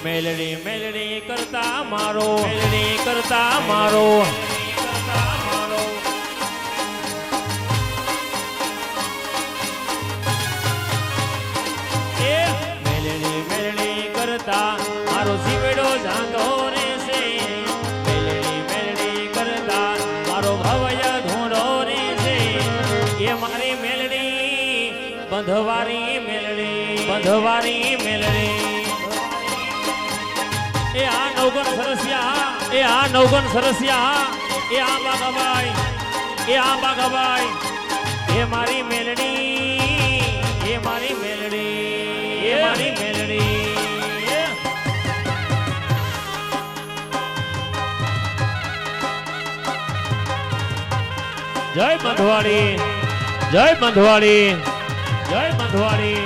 મેલડી મેલડી કરતા મારો મેલડી કરતા મારો એ મેલડી મેલડી કરતા મારો જીવડો જાતો રહેશે મેલડી મેલડી કરતા મારો ભવય ધૂણો રહેશે એ મારી મેલડી બંધવારી મેલડી એ આ નવગણ સરસિયા એ આ નવગણ સરસિયા એ આ બાગાબાઈ એ આ બાગાબાઈ એ મારી મેલડી એ મારી મેલડી એ મારી મેલડી જય બંધવાડી જય બંધવાડી જય બંધવાડી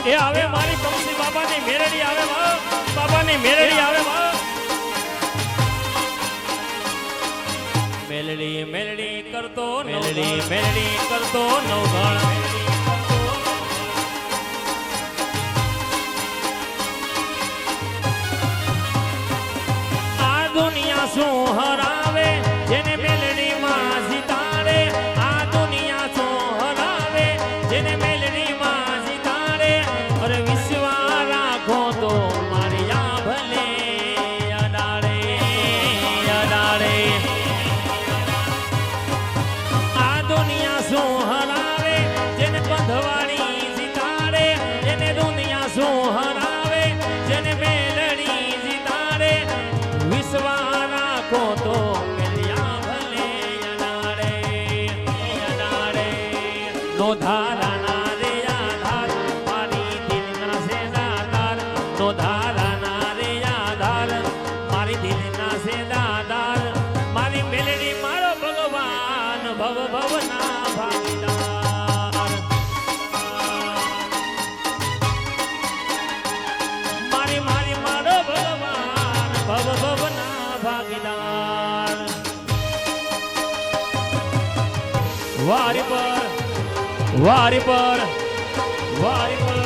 એ આવે મારી પંક્તિ બાબાની મેરડી આવે બાબાની મેરડી આવે મેલડી મેલડી કરતો મેલડી કરતો નવગણ આ દુનિયા શું હરાવે જેને મેલડી માં જીતાડે આ દુનિયા શું હરાવે જેને મેલડી માં જીતાડે અરે વિશ્વા રાખો તો મારી આ ભલે અડાડે અડાડે આ દુનિયા શું હરાવે જેને બંધવાડી જીતાડે જેને દુનિયા શું હરાવે જેને મેલડી જીતાડે વિશ્વા રાખો તો મેલિયા ભલે અડાડે અડાડે નો ધારાના રે આધાર મારી દિલના સેદાદાર નો ધારાના રે આધાર મારી દિલના સેદાદાર મારી મેલડી મારો ભગવાન ભવ ભવના ભાગીદાર મારી મારી મારો ભગવાન ભવ ભવના ભાગીદાર વારી પર વારી પર વારી પર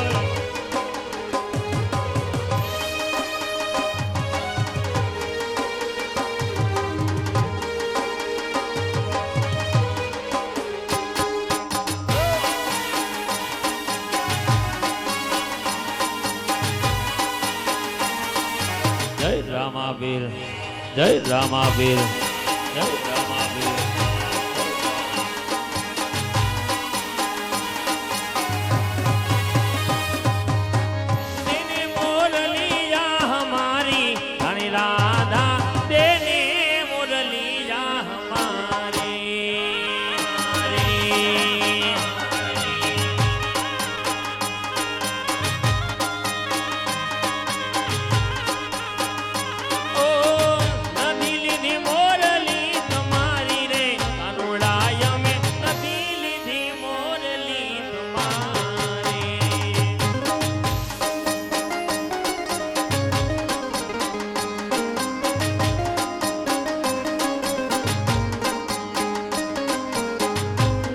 જય રામાવીર જય રામાવીર જય રામાવીર તેને મોરલિયા હમારી રાણી રાધા તેને મોરલિયા હમારી ઓ નથી લીધી મોરલી તમારી રે કરુણાય મે નથી લીધી મોરલી તમારી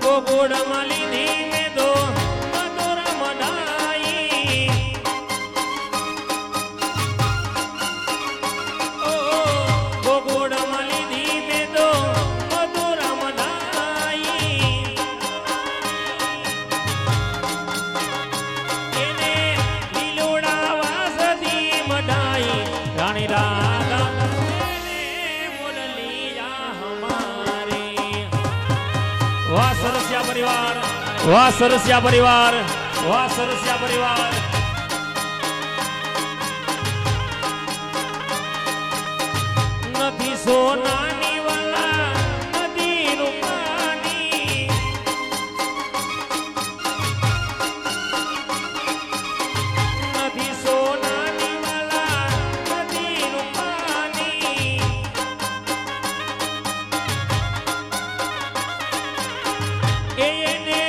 ગોકુળમાં લીધી મેં તો મધુર મઢાઈ ઓ ગોકુળમાં લીધી મેં તો મધુર મઢાઈ એને લીલોડા વાસથી મઢાઈ રાણી રાધા તેને મોરલિયા હમારી વાહ સરસિયા પરિવાર વાહ સરસિયા પરિવાર વાહ સરસિયા પરિવાર નથી સોનાની વાલા નથી રૂપાની નથી સોનાની વાલા નથી રૂપાની એને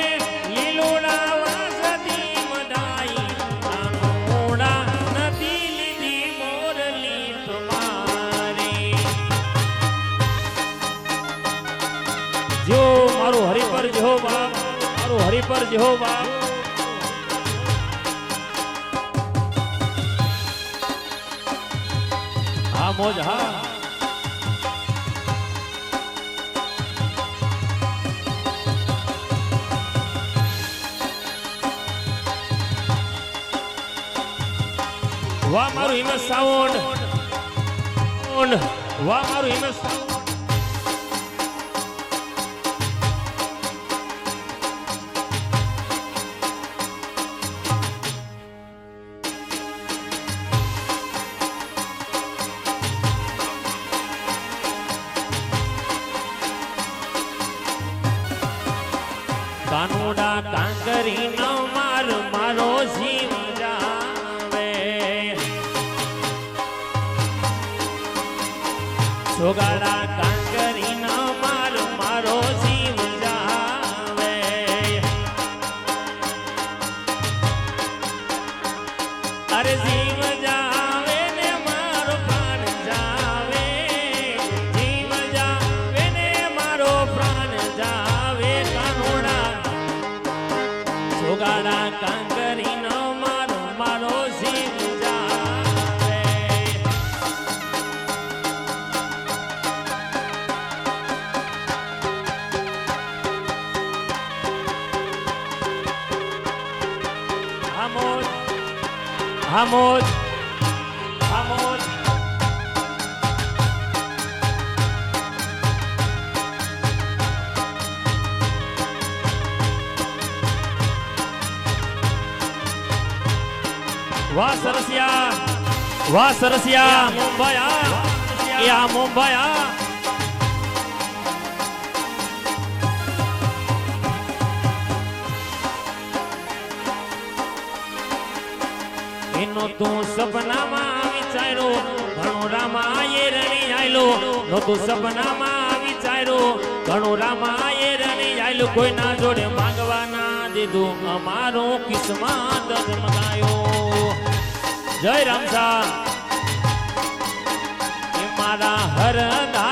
મારું હરિપર જેહોવા, મારું હરિપર જેહોવા. હા મોજ હા. વાહ મારું હિમેશ સાઉન્ડ, વાહ મારું હિમેશ સાઉન્ડ. કાનુડા કાંકરી નો માર મારો જીવ જાવે, સોગાડા કાંકરી નો માર મારો જીવ જાવે. અરે જીવ જાવે ને મારો પ્રાણ જાવે, જીવ જાવે ને મારો પ્રાણ જાવે. કાનુડા સોગાડા કાંકરી નો મારો મારો જીવ જાવે. હામોજ હામોજ હામોજ. વાહ સરસિયા, વાહ સરસિયા. મુંબઈ આ, એ આ મુંબઈ આ. એનો તું સપનામાં વિચાર્યો, ઘણું રામા એ રણી આયલો. નો તું સપનામાં વિચાર્યો, ઘણું રામા એ રણી આયલો. કોઈના જોડે માંગવા ના દીધું, અમારો કિસ્મત જમગાયો. જય રામસા. એ મારા હરદા